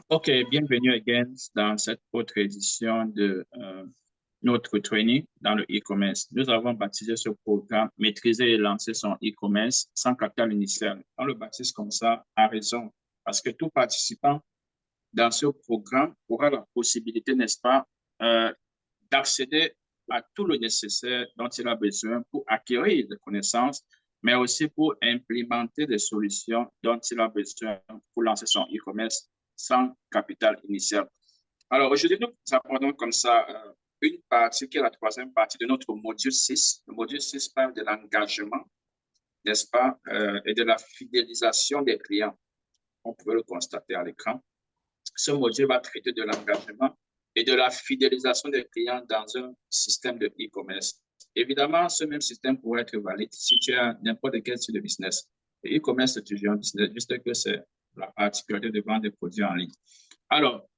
OK, bienvenue again dans cette autre édition de notre training dans le e-commerce. Nous avons baptisé ce programme Maîtriser et lancer son e-commerce sans capital initial. On le baptise comme ça à raison, parce que tout participant dans ce programme aura la possibilité, n'est-ce pas, euh, d'accéder à tout le nécessaire dont il a besoin pour acquérir des connaissances, mais aussi pour implémenter des solutions dont il a besoin pour lancer son e-commerce sans capital initial. Alors, aujourd'hui, nous apprenons comme ça une partie qui est la troisième partie de notre module 6. Le module 6 parle de l'engagement, n'est-ce pas, et de la fidélisation des clients. On peut le constater à l'écran. Ce module va traiter de l'engagement et de la fidélisation des clients dans un système de e-commerce. Évidemment, ce même système pourrait être valide si tu as n'importe quel type de business. Le e-commerce, c'est toujours un business, juste que c'est la particularité de vendre des produits en ligne. Alors,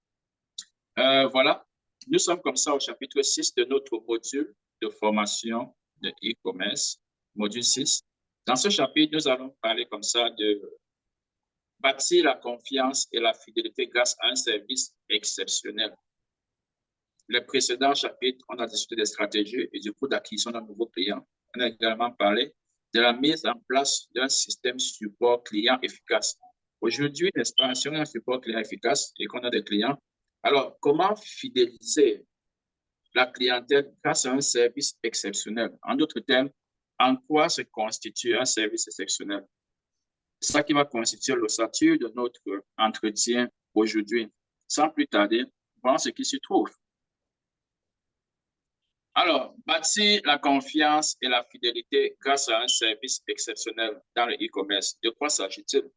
voilà, nous sommes comme ça au chapitre 6 de notre module de formation de e-commerce, module 6. Dans ce chapitre, nous allons parler comme ça de bâtir la confiance et la fidélité grâce à un service exceptionnel. Les précédents chapitres, on a discuté des stratégies et du coût d'acquisition d'un nouveau client. On a également parlé de la mise en place d'un système support client efficace. Aujourd'hui, n'est-ce pas, si on a un support client efficace et qu'on a des clients, alors comment fidéliser la clientèle grâce à un service exceptionnel? En d'autres termes, en quoi se constitue un service exceptionnel? C'est ça qui va constituer l'ossature de notre entretien aujourd'hui. Sans plus tarder, voyons ce qui se trouve. Alors, bâtir la confiance et la fidélité grâce à un service exceptionnel dans le e-commerce. De quoi s'agit-il?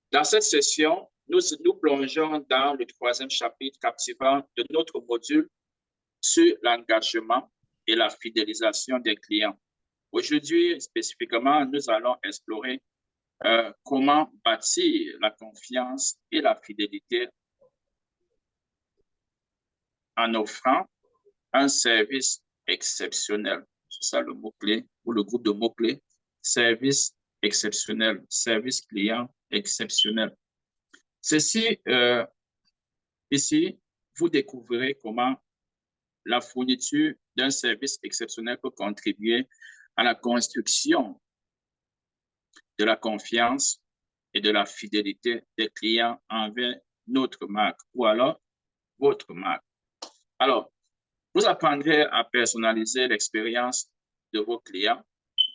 Dans cette session, nous plongeons dans le troisième chapitre captivant de notre module sur l'engagement et la fidélisation des clients. Aujourd'hui, spécifiquement, nous allons explorer comment bâtir la confiance et la fidélité en offrant un service exceptionnel. C'est ça le mot-clé ou le groupe de mots-clés. Service exceptionnel, service client exceptionnel. Ceci, ici, vous découvrirez comment la fourniture d'un service exceptionnel peut contribuer à la construction de la confiance et de la fidélité des clients envers notre marque ou alors votre marque. Alors, vous apprendrez à personnaliser l'expérience de vos clients,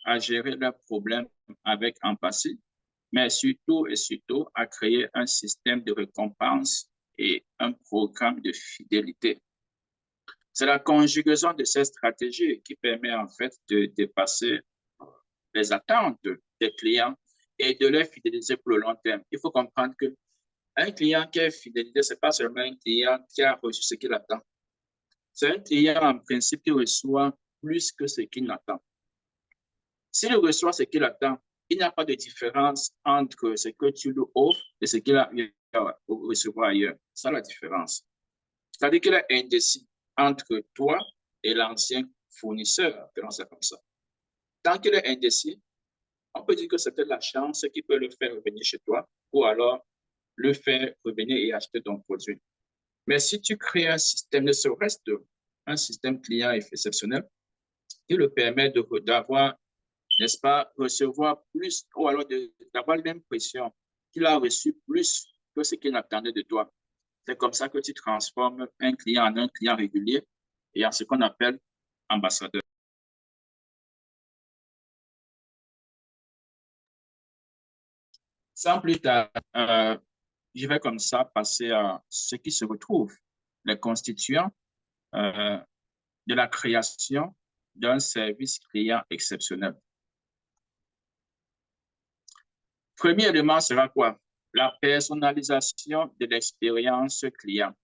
à gérer leurs problèmes avec empathie, mais surtout et surtout à créer un système de récompense et un programme de fidélité. C'est la conjugaison de ces stratégies qui permet en fait de dépasser les attentes des clients et de les fidéliser pour le long terme. Il faut comprendre qu'un client qui est fidélisé, ce n'est pas seulement un client qui a reçu ce qu'il attend. C'est un client en principe qui reçoit plus que ce qu'il attend. S'il reçoit ce qu'il attend, il n'y a pas de différence entre ce que tu lui offres et ce qu'il a recevoir ailleurs. C'est la différence. C'est-à-dire qu'il est indécis entre toi et l'ancien fournisseur, appelons ça comme ça. Tant qu'il est indécis, on peut dire que c'est peut-être la chance qui peut le faire revenir chez toi ou alors le faire revenir et acheter ton produit. Mais si tu crées un système, ne serait-ce un système client exceptionnel, qui le permet d'avoir, n'est-ce pas, recevoir plus ou alors d'avoir l'impression qu'il a reçu plus que ce qu'il attendait de toi. C'est comme ça que tu transformes un client en un client régulier et en ce qu'on appelle ambassadeur. Sans plus tard, je vais comme ça passer à ce qui se retrouve, les constituants de la création d'un service client exceptionnel. Premier élément sera quoi? La personnalisation de l'expérience client.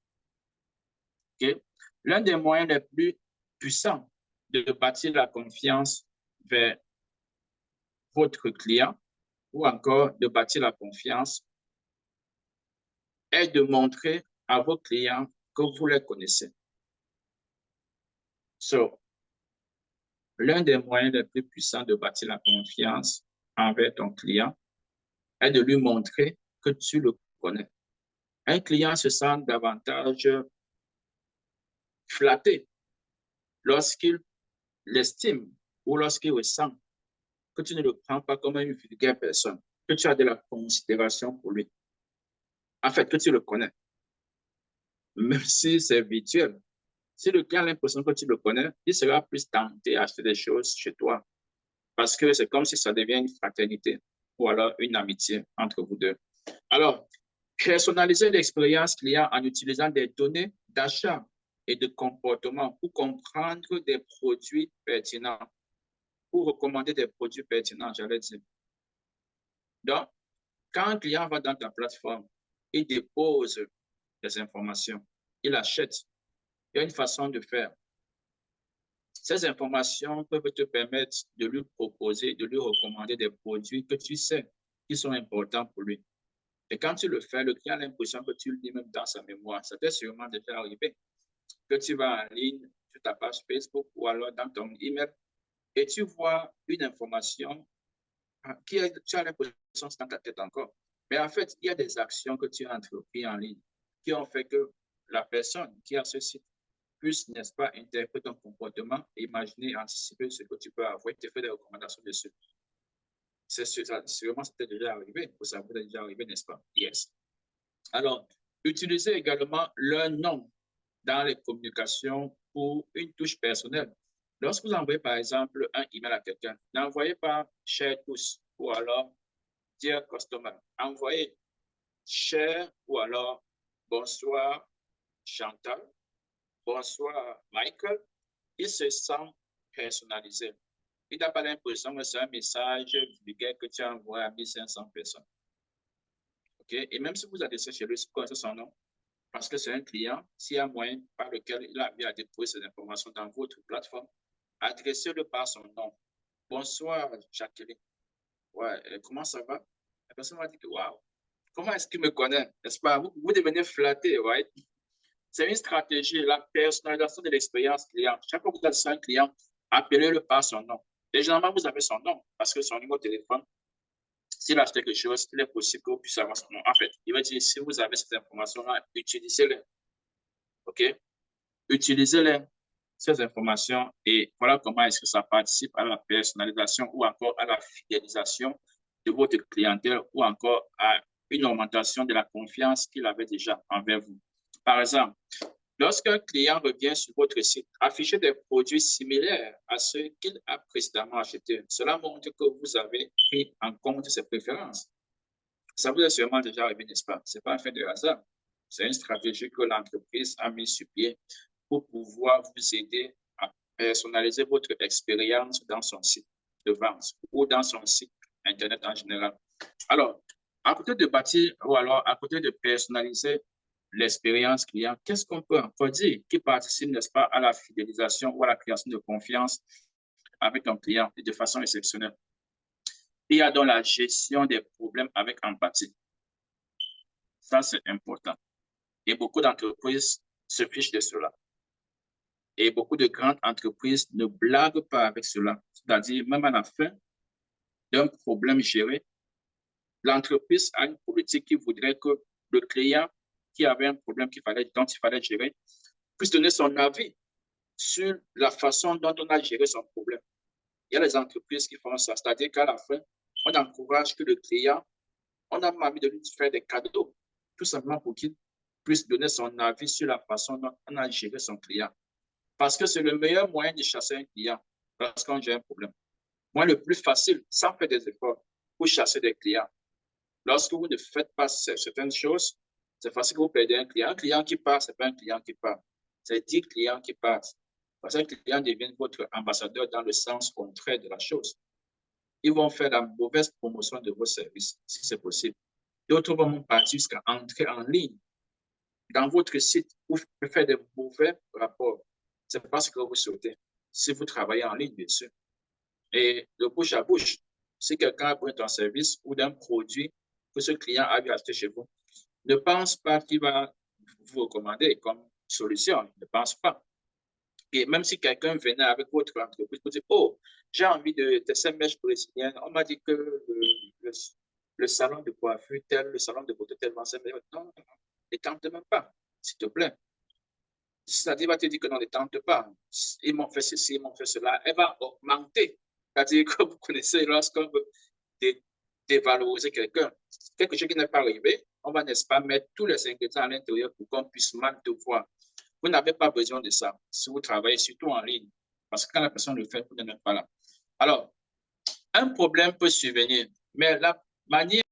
Okay? L'un des moyens les plus puissants de bâtir la confiance vers votre client ou encore de bâtir la confiance est de montrer à vos clients que vous les connaissez. So, l'un des moyens les plus puissants de bâtir la confiance envers ton client est de lui montrer que tu le connais. Un client se sent davantage flatté lorsqu'il l'estime ou lorsqu'il ressent que tu ne le prends pas comme une vulgaire personne, que tu as de la considération pour lui. En fait, que tu le connais, même si c'est virtuel. Si le client a l'impression que tu le connais, il sera plus tenté à acheter des choses chez toi parce que c'est comme si ça devient une fraternité ou alors une amitié entre vous deux. Alors, personnaliser l'expérience client en utilisant des données d'achat et de comportement pour comprendre des produits pertinents, pour recommander des produits pertinents, j'allais dire. Donc, quand un client va dans ta plateforme, il dépose des informations, il achète. Il y a une façon de faire. Ces informations peuvent te permettre de lui proposer, de lui recommander des produits que tu sais qui sont importants pour lui. Et quand tu le fais, le client a l'impression que tu le dis même dans sa mémoire. Ça t'est sûrement déjà arrivé que tu vas en ligne sur ta page Facebook ou alors dans ton email et tu vois une information tu as l'impression que c'est dans ta tête encore. Mais en fait, il y a des actions que tu as entreprises en ligne qui ont fait que la personne qui a ce site puisse, n'est-ce pas, interpréter ton comportement, imaginer, anticiper ce que tu peux avoir et te faire des recommandations dessus. C'est sûrement c'était déjà arrivé, ça vous est déjà arrivé, n'est-ce pas? Yes. Alors, utilisez également leur nom dans les communications pour une touche personnelle. Lorsque vous envoyez, par exemple, un email à quelqu'un, n'envoyez pas cher tous ou alors dear customer. Envoyez cher ou alors bonsoir Chantal, bonsoir Michael. Il se sent personnalisé. Il n'a pas l'impression que c'est un message vulgaire que tu as envoyé à 1500 personnes. Okay? Et même si vous adressez chez lui, connaissez son nom, parce que c'est un client, s'il y a un moyen par lequel il a bien déposé ces informations dans votre plateforme, adressez-le par son nom. Bonsoir, Jacqueline. Ouais, comment ça va? La personne m'a dit que, waouh, comment est-ce qu'il me connaît? N'est-ce pas? Vous devenez flatté, right? C'est une stratégie, la personnalisation de l'expérience client. Chaque fois que vous adressez un client, appelez-le par son nom. Et généralement, vous avez son nom parce que son numéro de téléphone, s'il a acheté quelque chose, il est possible que vous puissiez avoir son nom. En fait, il va dire, si vous avez cette information-là, utilisez-les. OK? Utilisez-les, ces informations, et voilà comment est-ce que ça participe à la personnalisation ou encore à la fidélisation de votre clientèle ou encore à une augmentation de la confiance qu'il avait déjà envers vous. Par exemple, lorsqu'un client revient sur votre site, affichez des produits similaires à ceux qu'il a précédemment achetés. Cela montre que vous avez pris en compte ses préférences. Ça vous est sûrement déjà arrivé, n'est-ce pas? Ce n'est pas un fait de hasard. C'est une stratégie que l'entreprise a mise sur pied pour pouvoir vous aider à personnaliser votre expérience dans son site de vente ou dans son site Internet en général. Alors, à côté de bâtir ou alors à côté de personnaliser l'expérience client, qu'est-ce qu'on peut encore dire qui participe, n'est-ce pas, à la fidélisation ou à la création de confiance avec un client et de façon exceptionnelle? Il y a donc la gestion des problèmes avec empathie. Ça, c'est important. Et beaucoup d'entreprises se fichent de cela. Et beaucoup de grandes entreprises ne blaguent pas avec cela. C'est-à-dire, même à la fin d'un problème géré, l'entreprise a une politique qui voudrait que le client qui avait un problème dont il fallait gérer puisse donner son avis sur la façon dont on a géré son problème. Il y a les entreprises qui font ça. C'est-à-dire qu'à la fin, on encourage que le client, on a envie de lui faire des cadeaux, tout simplement pour qu'il puisse donner son avis sur la façon dont on a géré son client. Parce que c'est le meilleur moyen de chasser un client lorsqu'on gère un problème. Moi, le plus facile, sans faire des efforts, pour chasser des clients. Lorsque vous ne faites pas certaines choses, c'est facile que vous perdez un client. Un client qui part, ce n'est pas un client qui part. C'est 10 clients qui partent. Parce qu'un client devient votre ambassadeur dans le sens contraire de la chose. Ils vont faire la mauvaise promotion de vos services, si c'est possible. D'autres vont partir jusqu'à entrer en ligne dans votre site pour faire des mauvais rapports. C'est pas ce que vous souhaitez. Si vous travaillez en ligne, bien sûr. Et de bouche à bouche, si quelqu'un a besoin d'un service ou d'un produit que ce client a dû acheter chez vous, ne pense pas qu'il va vous recommander comme solution. Ne pense pas. Et même si quelqu'un venait avec votre entreprise pour dire, oh, j'ai envie de tester mèche brésilienne, on m'a dit que le salon de coiffure tel, le salon de beauté tel, non, non, non. ne tente même pas, s'il te plaît. C'est-à-dire, va te dire que non, ne tente pas. Ils m'ont fait ceci, ils m'ont fait cela. Elle va augmenter. C'est-à-dire que vous connaissez, lorsqu'on veut dévaloriser quelqu'un, quelque chose qui n'est pas arrivé, on va, n'est-ce pas, mettre tous les ingrédients à l'intérieur pour qu'on puisse mal te voir. Vous n'avez pas besoin de ça si vous travaillez surtout en ligne. Parce que quand la personne le fait, vous n'êtes pas là. Alors, un problème peut survenir, mais la manière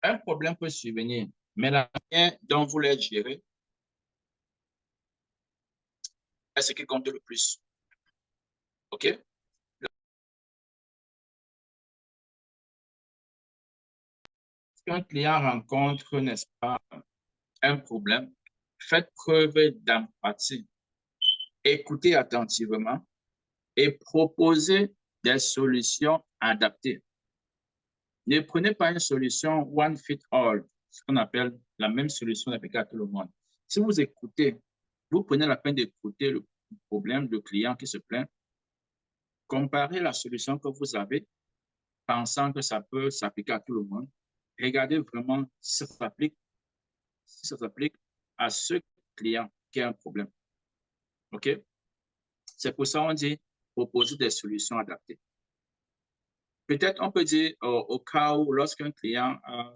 un problème peut survenir, mais la manière dont vous les gérez est ce qui compte le plus. OK? Quand un client rencontre, n'est-ce pas, un problème, faites preuve d'empathie, écoutez attentivement et proposez des solutions adaptées. Ne prenez pas une solution one fit all, ce qu'on appelle la même solution appliquée à tout le monde. Si vous écoutez, vous prenez la peine d'écouter le problème du client qui se plaint, comparez la solution que vous avez, pensant que ça peut s'appliquer à tout le monde. Regardez vraiment si ça s'applique à ce client qui a un problème. OK? C'est pour ça qu'on dit proposer des solutions adaptées. Peut-être on peut dire au cas où lorsqu'un client a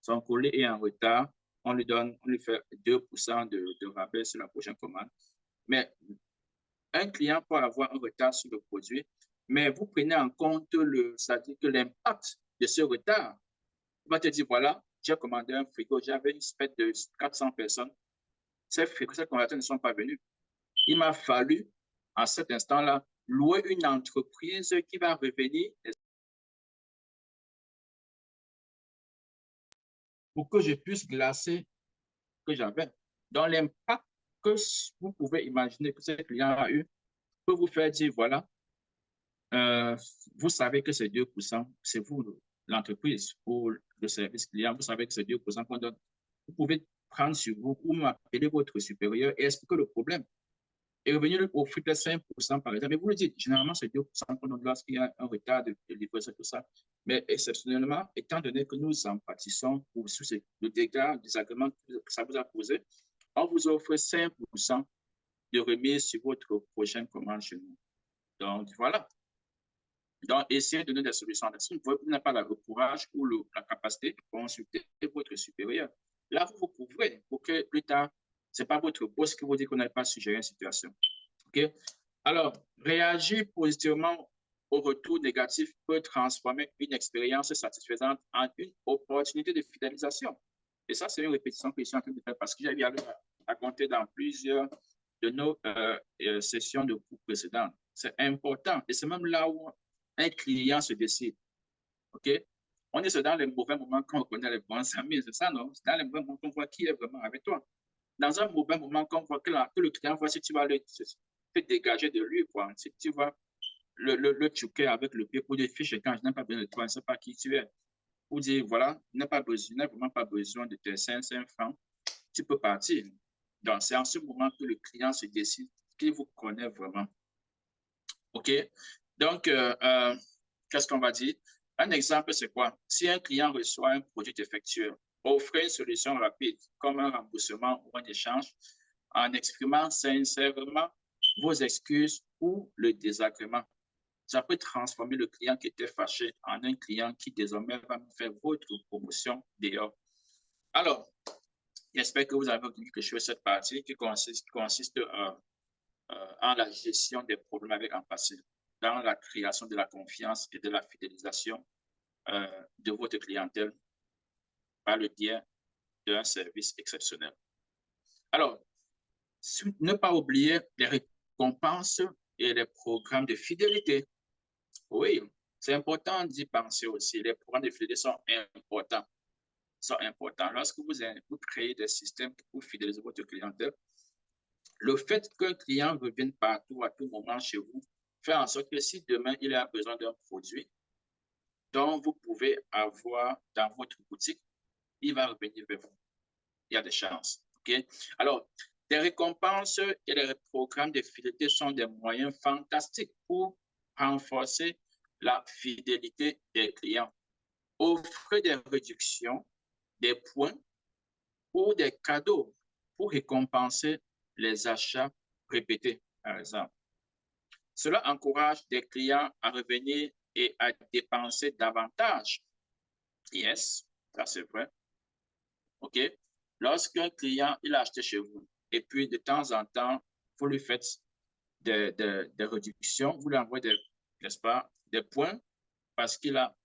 son colis est en retard, on lui fait 2% de rabais sur la prochaine commande. Mais un client peut avoir un retard sur le produit, mais vous prenez en compte c'est-à-dire que l'impact de ce retard. Il va te dire, voilà, j'ai commandé un frigo, j'avais une fête de 400 personnes. Ces consommateurs ne sont pas venus. Il m'a fallu, à cet instant-là, louer une entreprise qui va revenir pour que je puisse glacer ce que j'avais. Donc, l'impact que vous pouvez imaginer que ce client a eu peut vous faire dire, voilà, vous savez que c'est 2%, c'est vous, l'entreprise, pour le service client, vous savez que c'est 2% qu'on donne. Vous pouvez prendre sur vous ou m'appeler votre supérieur et expliquer le problème. Et revenir au flux de 5%, par exemple. Mais vous le dites, généralement, c'est 2% qu'on donne lorsqu'il y a un retard de livraison, tout ça. Mais exceptionnellement, étant donné que nous empathissons pour le dégât, le désagrément que ça vous a causé, on vous offre 5% de remise sur votre prochaine commande chez nous. Donc, voilà. Donc, essayez de donner des solutions. Si vous n'avez pas le courage ou la capacité de consulter votre supérieur, là, vous vous couvrez pour que plus tard, ce n'est pas votre boss qui vous dit qu'on n'avait pas suggéré une situation. OK? Alors, réagir positivement au retour négatif peut transformer une expérience satisfaisante en une opportunité de fidélisation. Et ça, c'est une répétition que je suis en train de faire parce que j'avais raconté dans plusieurs de nos sessions de cours précédentes. C'est important. Et c'est même là où un client se décide. OK? On est dans les mauvais moments quand on connaît les bons amis, c'est ça, non? C'est dans les mauvais moments qu'on voit qui est vraiment avec toi. Dans un mauvais moment, qu'on voit que le client voit si tu vas te dégager de lui, quoi. Si tu vas le choquer avec le pied pour dire, fiche, quand je n'ai pas besoin de toi, je ne sais pas qui tu es. Pour dire, voilà, je n'ai vraiment pas besoin de tes 500 francs, tu peux partir. Donc, c'est en ce moment que le client se décide qu'il vous connaît vraiment. OK? Donc, qu'est-ce qu'on va dire? Un exemple, c'est quoi? Si un client reçoit un produit défectueux, offrez une solution rapide, comme un remboursement ou un échange, en exprimant sincèrement vos excuses ou le désagrément. Ça peut transformer le client qui était fâché en un client qui désormais va faire votre promotion dehors. Alors, j'espère que vous avez obtenu quelque chose de cette partie qui consiste en la gestion des problèmes avec empathie, dans la création de la confiance et de la fidélisation de votre clientèle par le biais d'un service exceptionnel. Alors, ne pas oublier les récompenses et les programmes de fidélité. Oui, c'est important d'y penser aussi. Les programmes de fidélité sont importants. Lorsque vous créez des systèmes pour fidéliser votre clientèle, le fait qu'un client revienne partout, à tout moment chez vous, fait en sorte que si demain il a besoin d'un produit dont vous pouvez avoir dans votre boutique, il va revenir vers vous. Il y a des chances. Okay? Alors, les récompenses et les programmes de fidélité sont des moyens fantastiques pour renforcer la fidélité des clients. Offrez des réductions, des points ou des cadeaux pour récompenser les achats répétés, par exemple. Cela encourage des clients à revenir et à dépenser davantage. Yes, ça c'est vrai. OK? Lorsqu'un client, il a acheté chez vous, et puis de temps en temps, vous lui faites des réductions, vous lui envoyez n'est-ce pas, des points, parce qu'il a,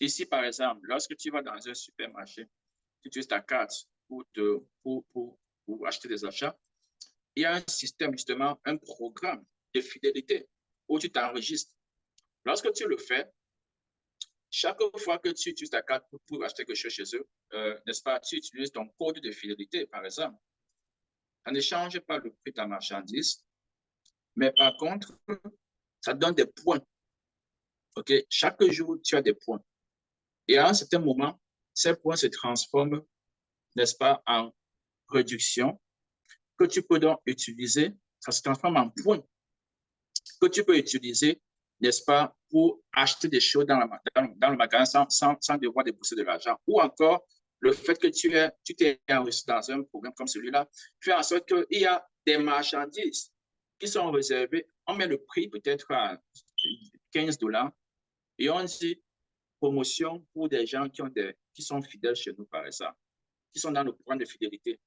ici par exemple, lorsque tu vas dans un supermarché, tu utilises ta carte pour acheter des achats, il y a un système, justement, un programme de fidélité où tu t'enregistres. Lorsque tu le fais, chaque fois que tu utilises ta carte pour acheter quelque chose chez eux, n'est-ce pas, tu utilises ton code de fidélité, par exemple. Ça ne change pas le prix de ta marchandise, mais par contre, ça donne des points. OK? Chaque jour, tu as des points. Et à un certain moment, ces points se transforment, n'est-ce pas, en réduction que tu peux donc utiliser. Ça se transforme en points que tu peux utiliser, n'est-ce pas, pour acheter des choses dans le magasin sans devoir débourser de l'argent. Ou encore, le fait que tu t'es enregistré dans un programme comme celui-là fait en sorte qu'il y a des marchandises qui sont réservées. On met le prix peut-être à 15 $ et on dit promotion pour des gens qui sont fidèles chez nous, par exemple, qui sont dans le programme de fidélité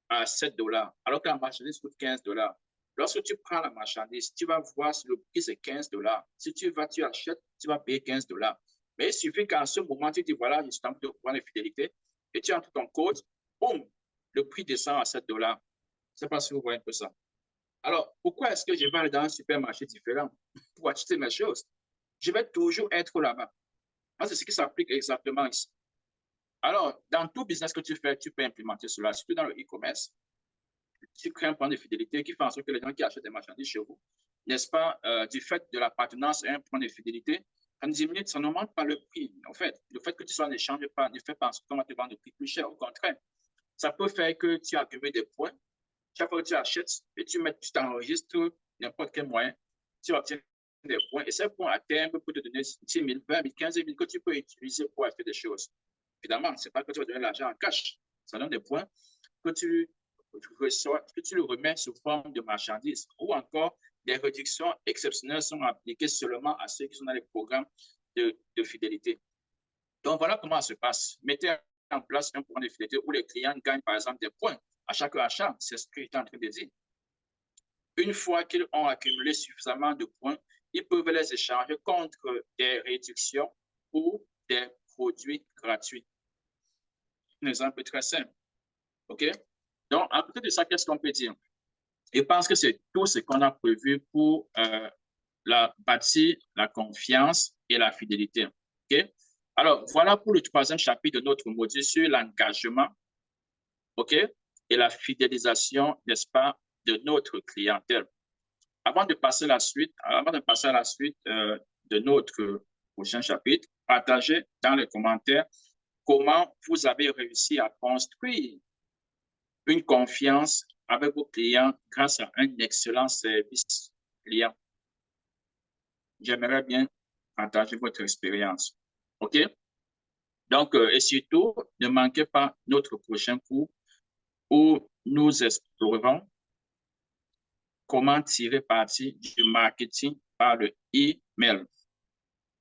à 7 $, alors que la marchandise coûte 15 $. Lorsque tu prends la marchandise, tu vas voir si le prix c'est 15 $. Si tu vas, tu achètes, tu vas payer 15 $. Mais il suffit qu'en ce moment, tu dis voilà, je suis en train de prendre de fidélité et tu entres ton code, boum, le prix descend à 7 $. Je ne sais pas si vous voyez un peu ça. Alors, pourquoi est-ce que je vais aller dans un supermarché différent pour acheter mes choses? Je vais toujours être là-bas. C'est ce qui s'applique exactement ici. Alors, dans tout business que tu fais, tu peux implémenter cela, surtout dans le e-commerce. Tu crées un point de fidélité qui fait en sorte que les gens qui achètent des marchandises chez vous, n'est-ce pas, du fait de l'appartenance à un point de fidélité, ça n'augmente pas le prix. En fait, le fait que tu sois en échange ne fait pas en sorte qu'on va te vendre le prix plus cher. Au contraire, ça peut faire que tu accumules des points. Chaque fois que tu achètes et tu t'enregistres n'importe quel moyen, tu obtiens des points. Et ces points à terme peuvent te donner 10 000, 20 000, 15 000 que tu peux utiliser pour acheter des choses. Évidemment, ce n'est pas que tu vas donner l'argent en cash. Ça donne des points que tu le remets sous forme de marchandises. Ou encore, des réductions exceptionnelles sont appliquées seulement à ceux qui sont dans les programmes de fidélité. Donc, voilà comment ça se passe. Mettez en place un programme de fidélité où les clients gagnent, par exemple, des points à chaque achat. C'est ce que j'étais en train de dire. Une fois qu'ils ont accumulé suffisamment de points, ils peuvent les échanger contre des réductions ou des produits gratuits. Un exemple très simple. OK? Donc, à côté de ça, qu'est-ce qu'on peut dire? Je pense que c'est tout ce qu'on a prévu pour bâtir la confiance et la fidélité. OK? Alors, voilà pour le troisième chapitre de notre module sur l'engagement, OK? Et la fidélisation, n'est-ce pas, de notre clientèle. Avant de passer à la suite de notre prochain chapitre, partagez dans les commentaires comment vous avez réussi à construire une confiance avec vos clients grâce à un excellent service client. J'aimerais bien partager votre expérience. OK? Donc, et surtout, ne manquez pas notre prochain cours où nous explorerons comment tirer parti du marketing par le e-mail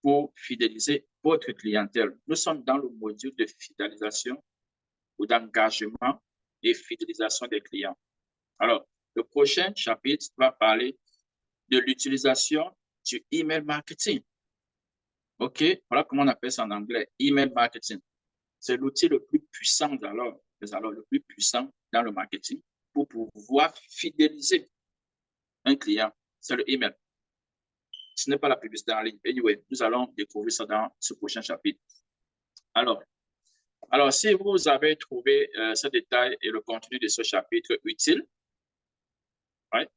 pour fidéliser votre clientèle. Nous sommes dans le module de fidélisation ou d'engagement et fidélisation des clients. Alors, le prochain chapitre va parler de l'utilisation du email marketing. OK? Voilà comment on appelle ça en anglais, email marketing. C'est l'outil le plus puissant le plus puissant dans le marketing pour pouvoir fidéliser un client. C'est le email. Ce n'est pas la publicité en ligne. Anyway, nous allons découvrir ça dans ce prochain chapitre. Alors si vous avez trouvé ce détail et le contenu de ce chapitre utile, ouais,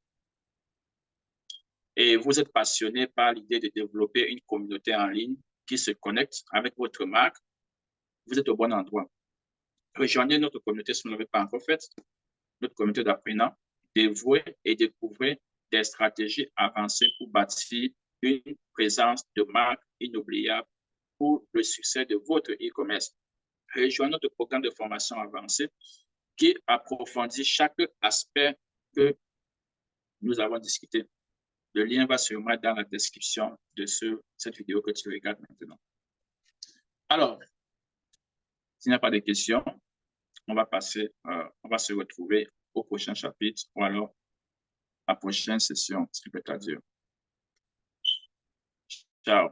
et vous êtes passionné par l'idée de développer une communauté en ligne qui se connecte avec votre marque, vous êtes au bon endroit. Rejoignez notre communauté si vous ne l'avez pas encore fait, notre communauté d'apprenants, dévoués et découvrez des stratégies avancées pour bâtir d'une présence de marque inoubliable pour le succès de votre e-commerce. Rejoignez notre programme de formation avancée qui approfondit chaque aspect que nous avons discuté. Le lien va se mettre dans la description de cette vidéo que tu regardes maintenant. Alors, s'il n'y a pas de questions, on va se retrouver au prochain chapitre ou alors à la prochaine session, s'il peut dire. Ciao.